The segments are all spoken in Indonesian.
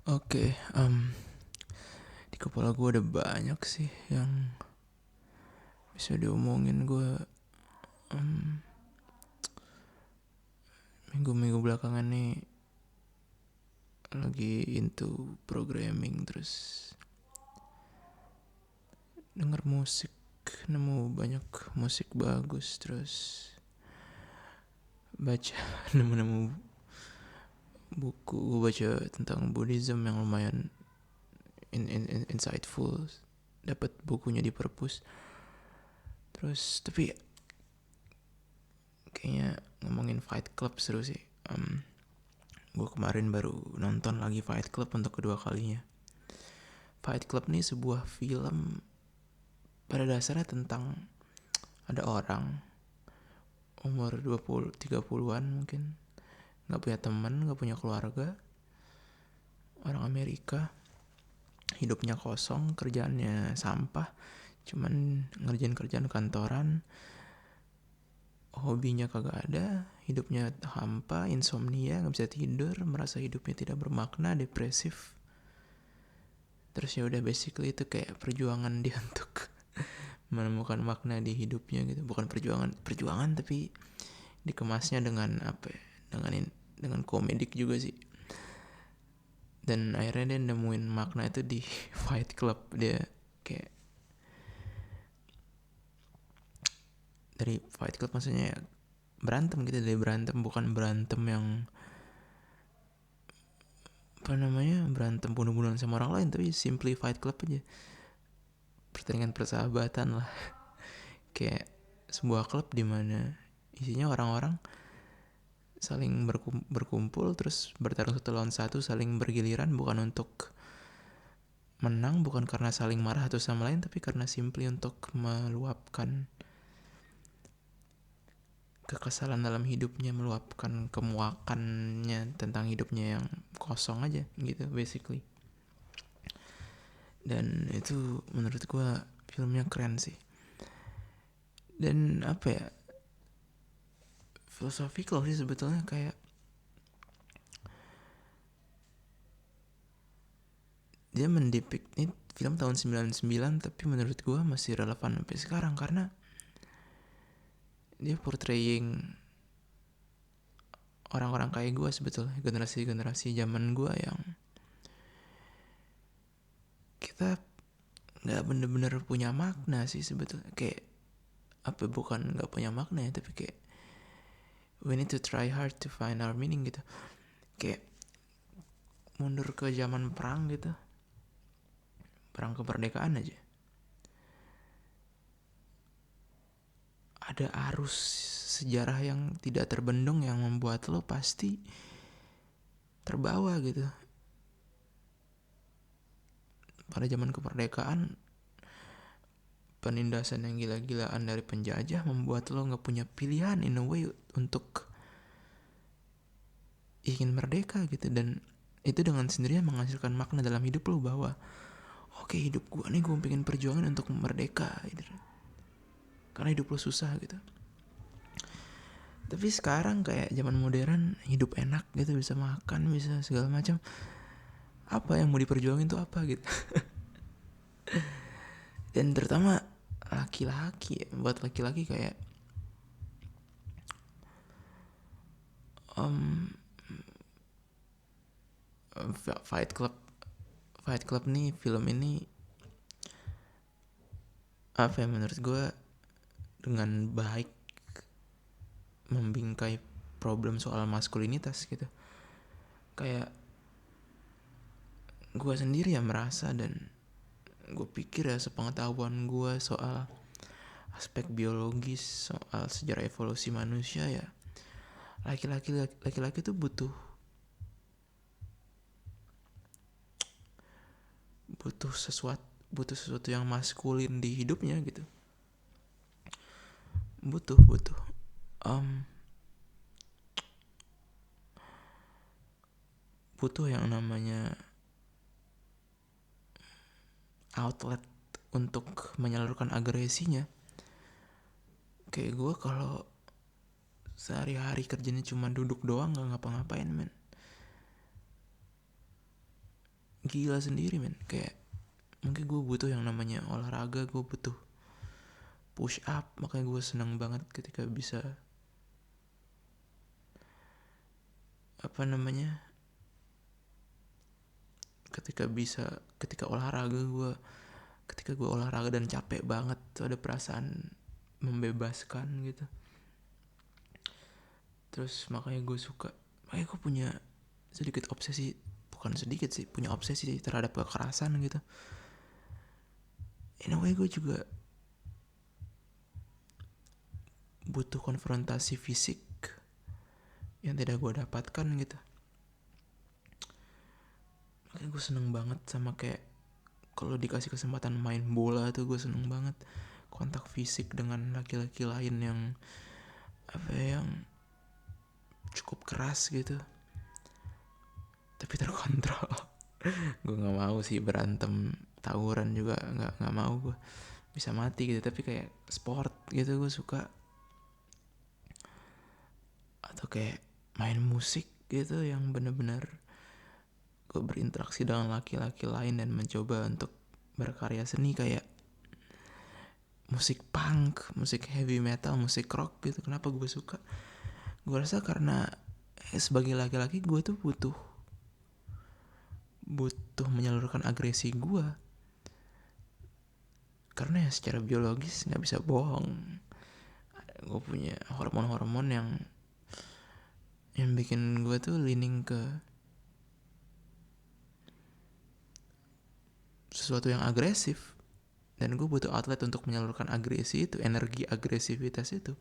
Oke, di kepala gue ada banyak sih yang bisa diomongin. Gue minggu-minggu belakangan nih lagi into programming, terus denger musik, nemu banyak musik bagus, terus baca nemu-nemu buku. Gue baca tentang Buddhism yang lumayan insightful, dapat bukunya di perpus. Terus tapi kayaknya ngomongin Fight Club seru sih. Gue kemarin baru nonton lagi Fight Club untuk kedua kalinya. Fight Club nih sebuah film pada dasarnya tentang ada orang umur 20 30-an mungkin, nggak punya teman, nggak punya keluarga, orang Amerika, hidupnya kosong, kerjaannya sampah, cuman ngerjain kerjaan kantoran, hobinya kagak ada, hidupnya hampa, insomnia, nggak bisa tidur, merasa hidupnya tidak bermakna, depresif. Terus ya udah, basically itu kayak perjuangan dia untuk menemukan makna di hidupnya gitu. Bukan perjuangan tapi dikemasnya dengan apa ya, dengan komedik juga sih. Dan akhirnya dia nemuin makna itu di Fight Club. Dia kayak dari Fight Club, maksudnya berantem gitu. Dia berantem, bukan berantem yang apa namanya, berantem bunuh-bunuhan sama orang lain, tapi simply Fight Club aja, pertandingan persahabatan lah. Kayak sebuah klub di mana isinya orang-orang saling berkumpul, terus bertarung satu lawan satu, saling bergiliran, bukan untuk menang, bukan karena saling marah satu sama lain, tapi karena simply untuk meluapkan kekesalan dalam hidupnya, meluapkan kemuakannya tentang hidupnya yang kosong aja gitu basically. Dan itu menurut gue filmnya keren sih. Dan apa ya, philosophical sih sebetulnya. Kayak dia mendepict, ini film tahun 99 tapi menurut gue masih relevan sampai sekarang, karena dia portraying orang-orang kayak gue sebetulnya, generasi-generasi zaman gue yang kita nggak bener-bener punya makna sih sebetulnya. Kayak apa, bukan nggak punya makna ya, tapi kayak we need to try hard to find our meaning gitu. Kayak mundur ke zaman perang gitu, perang kemerdekaan aja, ada arus sejarah yang tidak terbendung yang membuat lo pasti terbawa gitu. Pada zaman kemerdekaan, penindasan yang gila-gilaan dari penjajah membuat lo gak punya pilihan in a way untuk ingin merdeka gitu. Dan itu dengan sendirinya menghasilkan makna dalam hidup lo, bahwa oke, hidup gue nih, gue pengen perjuangan untuk merdeka gitu, karena hidup lo susah gitu. Tapi sekarang kayak zaman modern, hidup enak gitu, bisa makan, bisa segala macam, apa yang mau diperjuangin tuh apa gitu. Dan terutama laki-laki, buat laki-laki kayak Fight Club. Fight Club nih, film ini apa ya, menurut gue dengan baik membingkai problem soal maskulinitas gitu. Kayak gue sendiri ya merasa, dan gue pikir ya sepengetahuan gue soal aspek biologis, soal sejarah evolusi manusia ya, laki-laki tuh butuh sesuatu yang maskulin di hidupnya gitu. Butuh butuh yang namanya outlet untuk menyalurkan agresinya. Kayak gue kalau sehari-hari kerjanya cuma duduk doang, gak ngapa-ngapain men, gila sendiri men. Kayak mungkin gue butuh yang namanya olahraga, gue butuh push up. Makanya gue senang banget ketika bisa ketika olahraga gue, ketika gue olahraga dan capek banget tuh ada perasaan membebaskan gitu. Terus makanya gue punya sedikit obsesi, bukan sedikit sih, punya obsesi terhadap kekerasan gitu. In a way gue juga butuh konfrontasi fisik yang tidak gue dapatkan gitu. Makanya gue seneng banget sama kayak kalau dikasih kesempatan main bola tuh gue seneng banget kontak fisik dengan laki-laki lain yang yang cukup keras gitu, tapi terkontrol. Gue nggak mau sih berantem, tawuran juga nggak mau gue, bisa mati gitu. Tapi kayak sport gitu gue suka, atau kayak main musik gitu yang bener-bener gue berinteraksi dengan laki-laki lain dan mencoba untuk berkarya seni kayak musik punk, musik heavy metal, musik rock gitu. Kenapa gue suka? Gue rasa karena sebagai laki-laki gue tuh butuh menyalurkan agresi gue, karena ya secara biologis nggak bisa bohong, gue punya hormon-hormon yang bikin gue tuh leaning ke sesuatu yang agresif, dan gue butuh outlet untuk menyalurkan agresi itu, energi agresivitas itu.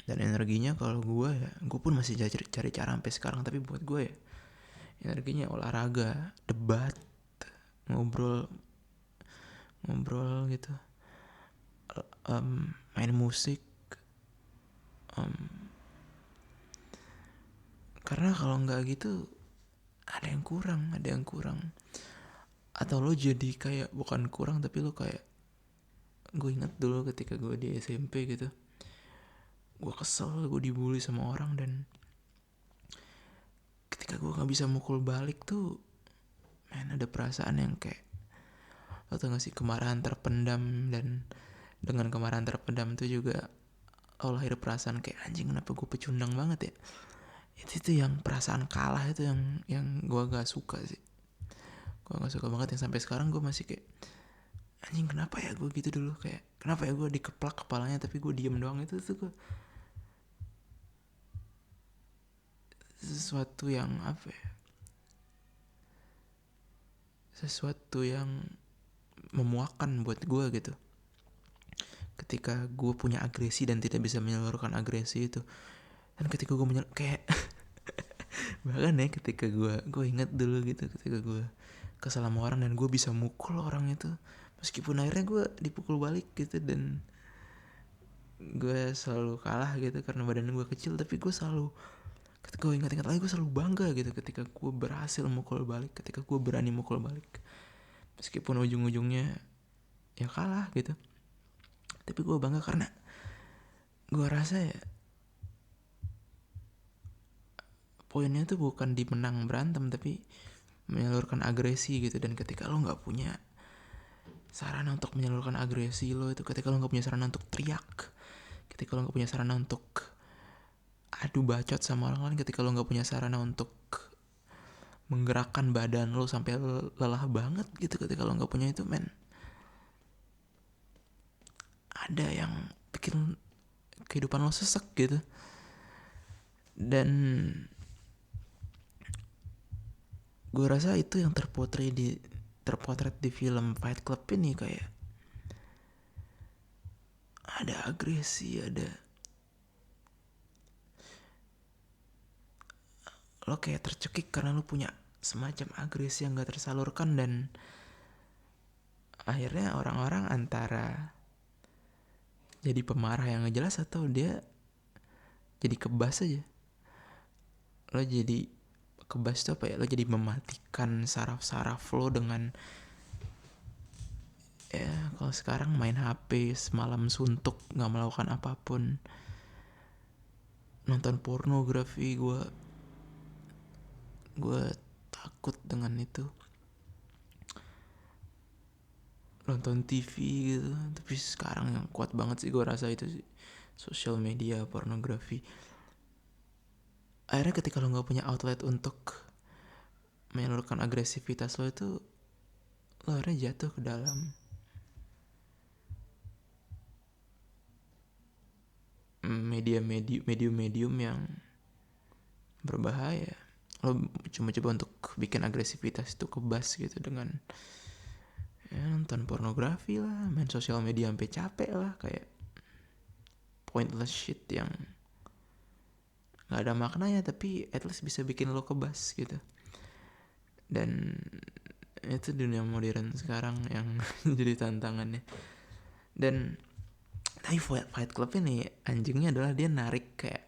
Dan energinya kalau gue pun masih cari cara sampai sekarang, tapi buat gue ya energinya olahraga, debat, ngobrol gitu, main musik. Karena kalau nggak gitu ada yang kurang. Atau lo jadi kayak bukan kurang, tapi lo kayak, gue inget dulu ketika gue di SMP gitu, gue kesel, gue dibully sama orang, dan ketika gue nggak bisa mukul balik tuh, ada perasaan yang kayak, lo tau gak sih, kemarahan terpendam. Dan dengan kemarahan terpendam tuh juga lo lahir perasaan kayak, anjing kenapa gue pecundang banget ya. Itu yang perasaan kalah itu yang gue gak suka sih. Gue gak suka banget, yang sampai sekarang gue masih kayak, anjing kenapa ya gue gitu dulu, kayak kenapa ya gue dikeplak kepalanya tapi gue diem doang. Itu tuh gue sesuatu yang sesuatu yang memuakkan buat gue gitu, ketika gue punya agresi dan tidak bisa menyalurkan agresi itu. Dan ketika gue kayak bahkan ya ketika gue ingat dulu gitu, ketika gue kesal sama orang dan gue bisa mukul orang itu, meskipun akhirnya gue dipukul balik gitu, dan gue selalu kalah gitu karena badan gue kecil, tapi gue selalu, ketika gue ingat-ingat lagi, gue selalu bangga gitu ketika gue berhasil mukul balik, ketika gue berani mukul balik, meskipun ujung-ujungnya ya kalah gitu. Tapi gue bangga karena gue rasa ya poinnya tuh bukan di menang berantem, tapi menyalurkan agresi gitu. Dan ketika lo nggak punya sarana untuk menyalurkan agresi lo itu, ketika lo nggak punya sarana untuk teriak, ketika lo nggak punya sarana untuk adu bacot sama orang lain, ketika lo nggak punya sarana untuk menggerakkan badan lo sampai lelah banget gitu, ketika lo nggak punya itu, ada yang bikin kehidupan lo sesek gitu. Dan gue rasa itu yang terpotret di film Fight Club ini, kayak ada agresi, lo kayak tercekik karena lo punya semacam agresi yang gak tersalurkan. Dan akhirnya orang-orang antara jadi pemarah yang gak jelas, atau dia jadi kebas aja. Lo jadi kebas tuh apa ya, lo jadi mematikan saraf-saraf lo dengan, ya kalau sekarang main HP semalam suntuk, gak melakukan apapun, nonton pornografi. Gue takut dengan itu, nonton TV gitu. Tapi sekarang yang kuat banget sih gue rasa itu sih sosial media, pornografi. Akhirnya ketika lo nggak punya outlet untuk menyalurkan agresivitas lo, itu lo akhirnya jatuh ke dalam medium yang berbahaya. Lo cuma coba untuk bikin agresivitas itu kebas gitu dengan nonton pornografi lah, main sosial media sampai capek lah, kayak pointless shit yang nggak ada maknanya, tapi at least bisa bikin lo kebas gitu. Dan itu dunia modern sekarang yang jadi tantangannya. Dan tapi Fight Club ini anjingnya adalah dia narik kayak,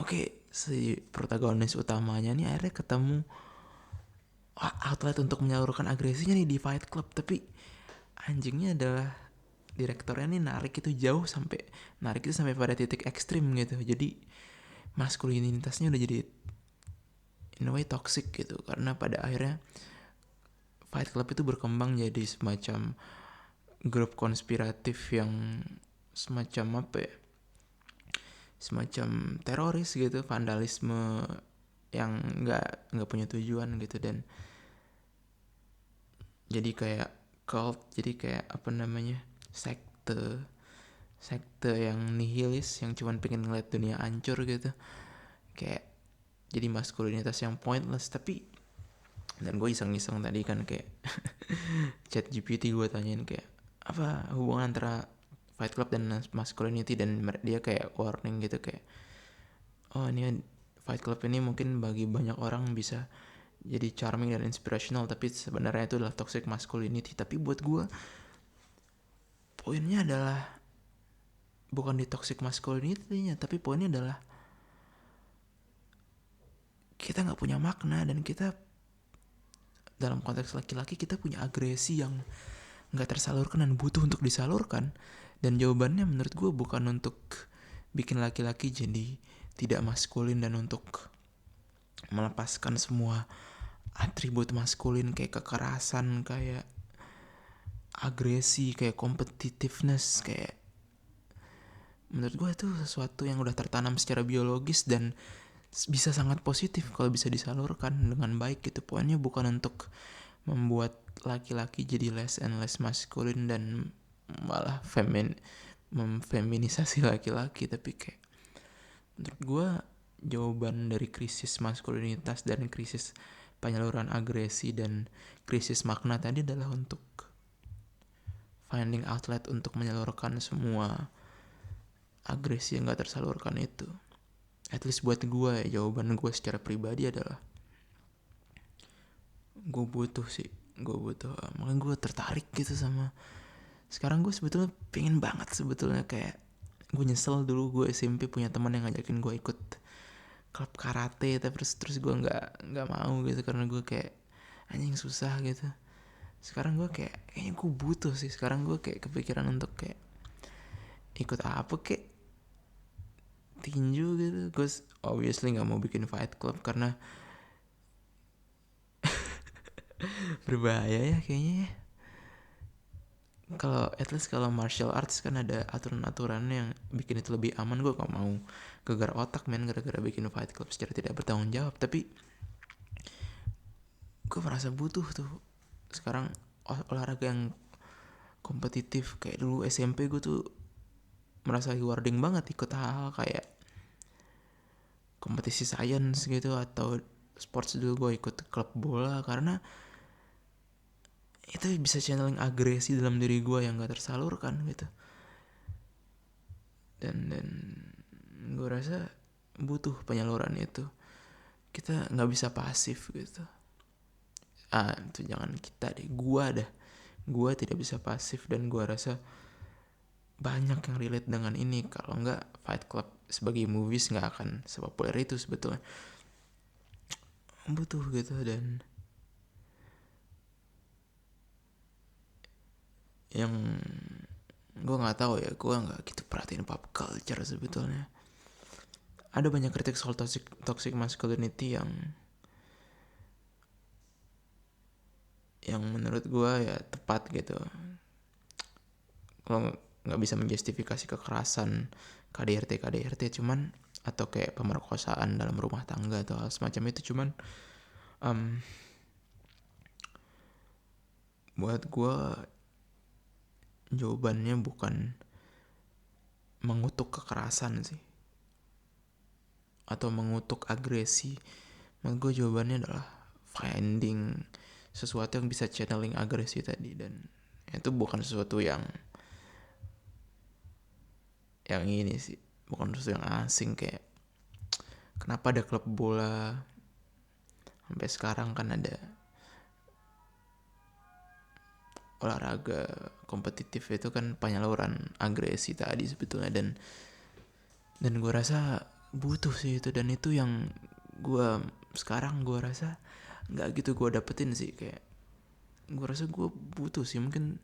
oke, si protagonis utamanya nih akhirnya ketemu outlet untuk menyalurkan agresinya nih di Fight Club. Tapi anjingnya adalah direktornya nih narik itu sampai pada titik ekstrim gitu. Jadi maskulinitasnya udah jadi in a way toxic gitu, karena pada akhirnya Fight Club itu berkembang jadi semacam grup konspiratif yang semacam apa ya, semacam teroris gitu, vandalisme yang nggak punya tujuan gitu. Dan jadi kayak cult, jadi kayak apa namanya, sekte yang nihilis, yang cuman pengen ngeliat dunia hancur gitu. Kayak jadi maskulinitas yang pointless. Tapi dan gue iseng-iseng tadi kan kayak chat GPT gue tanyain kayak apa hubungan antara Fight Club dan masculinity, dan dia kayak warning gitu kayak, oh ini Fight Club ini mungkin bagi banyak orang bisa jadi charming dan inspirational, tapi sebenarnya itu adalah toxic masculinity. Tapi buat gue poinnya adalah bukan di toxic masculinity-nya, tapi poinnya adalah kita nggak punya makna, dan kita dalam konteks laki-laki kita punya agresi yang nggak tersalurkan dan butuh untuk disalurkan. Dan jawabannya menurut gue bukan untuk bikin laki-laki jadi tidak maskulin dan untuk melepaskan semua atribut maskulin kayak kekerasan, kayak agresi, kayak competitiveness. Kayak menurut gue itu sesuatu yang udah tertanam secara biologis dan bisa sangat positif kalau bisa disalurkan dengan baik gitu. Poinnya bukan untuk membuat laki-laki jadi less and less maskulin dan malah memfeminisasi laki-laki. Tapi kayak menurut gue jawaban dari krisis maskulinitas dan krisis penyaluran agresi dan krisis makna tadi adalah untuk finding outlet untuk menyalurkan semua agresi yang gak tersalurkan itu. At least buat gue ya, jawaban gue secara pribadi adalah gue butuh makanya gue tertarik gitu sama. Sekarang gue sebetulnya pengen banget sebetulnya, kayak gue nyesel dulu gue SMP punya teman yang ngajakin gue ikut klub karate, tapi terus gue nggak mau gitu karena gue kayak anjing susah gitu. Sekarang gue kayaknya gue butuh sih. Sekarang gue kayak kepikiran untuk kayak ikut apa kayak tinju gitu. Gue obviously nggak mau bikin fight club karena berbahaya ya kayaknya ya. Kalau at least kalau martial arts kan ada aturan-aturannya yang bikin itu lebih aman. Gue gak mau gegar otak men gara-gara bikin fight club secara tidak bertanggung jawab. Tapi gue merasa butuh tuh sekarang olahraga yang kompetitif. Kayak dulu SMP gue tuh merasa rewarding banget ikut hal-hal kayak kompetisi sains gitu, atau sports. Dulu gue ikut klub bola karena itu bisa channeling agresi dalam diri gue yang gak tersalurkan gitu. Dan gue rasa butuh penyaluran itu. Kita gak bisa pasif gitu. Itu jangan kita deh, gue tidak bisa pasif. Dan gue rasa banyak yang relate dengan ini. Kalau gak Fight Club sebagai movies gak akan sepopuler itu sebetulnya. Butuh gitu. Dan yang gue nggak tahu ya, gue nggak gitu perhatiin pop culture sebetulnya. ada banyak kritik soal toxic masculinity yang menurut gue ya tepat gitu. Kalau nggak bisa menjustifikasi kekerasan KDRT cuman, atau kayak pemerkosaan dalam rumah tangga atau hal semacam itu, cuman buat gue jawabannya bukan mengutuk kekerasan sih atau mengutuk agresi. Menurut gue jawabannya adalah finding sesuatu yang bisa channeling agresi tadi, dan itu bukan sesuatu yang ini sih, bukan sesuatu yang asing. Kayak kenapa ada klub bola sampai sekarang kan ada olahraga kompetitif, itu kan penyaluran agresi tadi sebetulnya, dan gue rasa butuh sih itu, dan itu yang gue sekarang gue rasa nggak gitu gue dapetin sih. Kayak gue rasa gue butuh sih, mungkin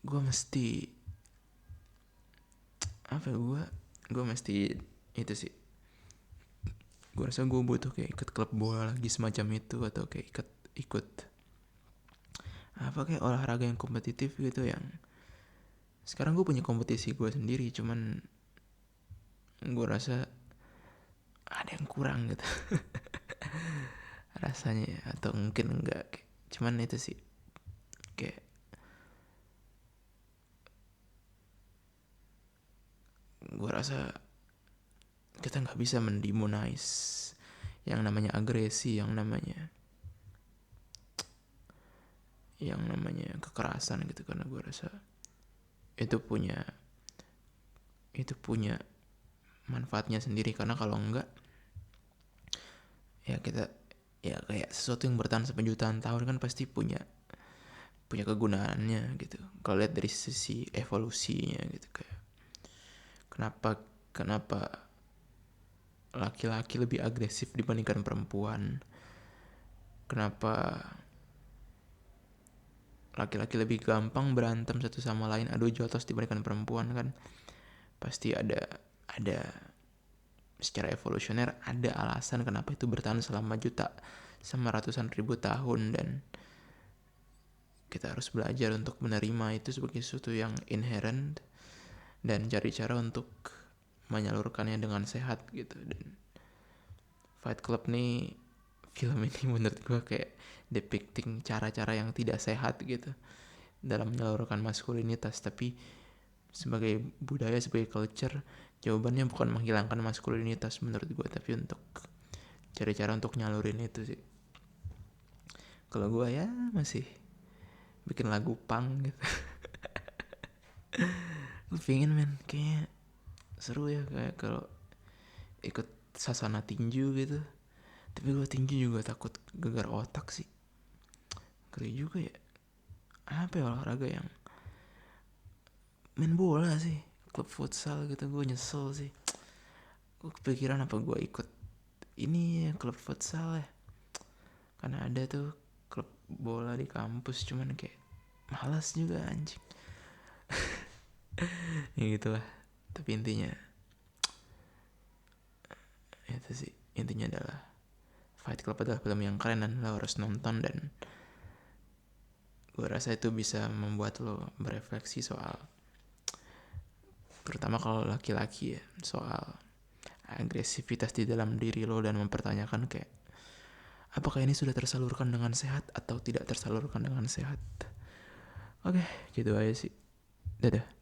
gue mesti gue mesti itu sih. Gue rasa gue butuh kayak ikut klub bola lagi semacam itu, atau kayak ikut kayak olahraga yang kompetitif gitu. Yang sekarang gue punya kompetisi gue sendiri, cuman gue rasa ada yang kurang gitu rasanya ya, atau mungkin enggak. Cuman itu sih, kayak gue rasa kita nggak bisa mendemonize yang namanya agresi, yang namanya kekerasan gitu, karena gue rasa itu punya manfaatnya sendiri. Karena kalau enggak ya kita ya kayak sesuatu yang bertahan sampai jutaan tahun kan pasti punya kegunaannya gitu. Kalau lihat dari sisi evolusinya gitu, kayak kenapa laki-laki lebih agresif dibandingkan perempuan, kenapa laki-laki lebih gampang berantem satu sama lain, adu jotos dibandingkan perempuan. Kan pasti ada secara evolusioner ada alasan kenapa itu bertahan selama ratusan ribu tahun, dan kita harus belajar untuk menerima itu sebagai sesuatu yang inherent dan cari cara untuk menyalurkannya dengan sehat gitu. Dan Fight Club nih, film ini menurut gue kayak depicting cara-cara yang tidak sehat gitu dalam menyalurkan maskulinitas. Tapi sebagai budaya, sebagai culture, jawabannya bukan menghilangkan maskulinitas menurut gue, tapi untuk cari cara untuk nyalurin itu sih. Kalau gue ya masih bikin lagu punk gitu gue pengen kayaknya seru ya, kayak kalau ikut sasana tinju gitu. Tapi gue tinju juga takut gegar otak sih, keren juga ya. Apa ya olahraga yang main bola sih, klub futsal gitu. Gue nyesel sih, gue kepikiran apa gue ikut ini ya, klub futsal ya, karena ada tuh klub bola di kampus, cuman kayak malas juga anjing ya gitulah. Tapi intinya itu sih, intinya adalah Fight Club adalah film yang keren dan lo harus nonton, dan gue rasa itu bisa membuat lo berefleksi soal, terutama kalau laki-laki ya, soal agresivitas di dalam diri lo, dan mempertanyakan kayak apakah ini sudah tersalurkan dengan sehat atau tidak tersalurkan dengan sehat. Oke, gitu aja sih. Dadah.